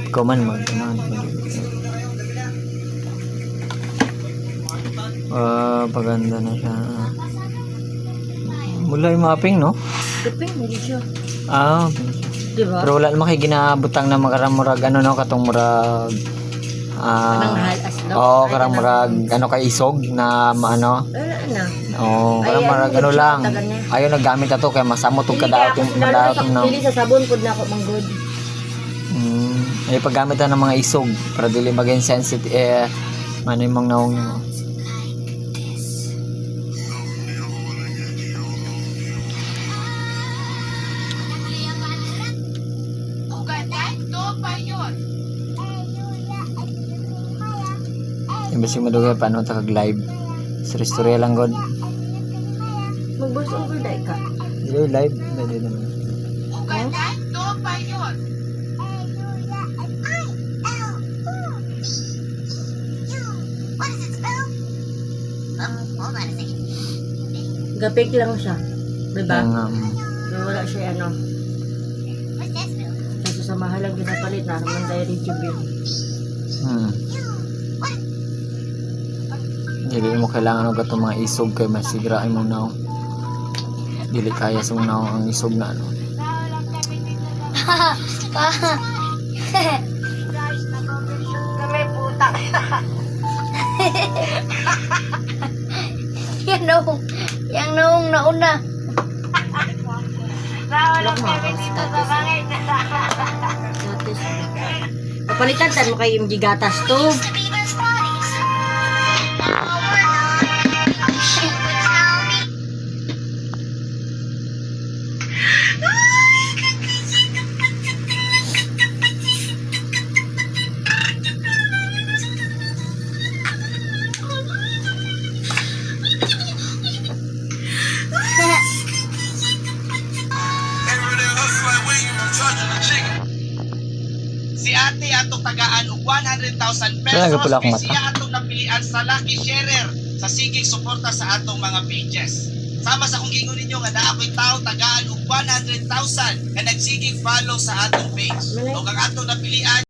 ko man magkaman. Paganda na siya. Mula yung mapping, no? Depende, hindi siya. Pero Diba? wala naman kayo ginabutang na makaramurag, ano, no? Katong murag... karang murag, ano, kay isog na, ano? Wala na. Karang murag, ano lang. Ayaw nagamit na to, kaya masamot yung kadaot yung no? Dili sa sabon, pud na ako manggod. Ay paggamit na ng mga isog, para dili maging sensitive, manimang naong mo. Imbes yung madugay paano takag live sa restaurant lang god. Mag-voice over dai ka. Hindi live, hindi naman. Gapik lang siya. Diba? Wala siya ano. Kasi sa mahal lang ginapalit na naman dahil YouTube yun. Hindi mo kailangan ng itong mga isog kay masigrain mo na. Dili kaya sa mga ang isog na ano. Kami putak. Yang naong nauna. Nawala kami dito sa bangin. Kapalitan mo kay yung gigatas to. Si ate atong tagaan og 100,000 pesos. Siya atong napilian sa lucky sharer sa sigig suporta sa atong mga pages. Sama sa kung gingon ninyo nga naa ko'y tao tagaan og 100,000 nga nagsigig follow sa atong page. Ug ang atong napilian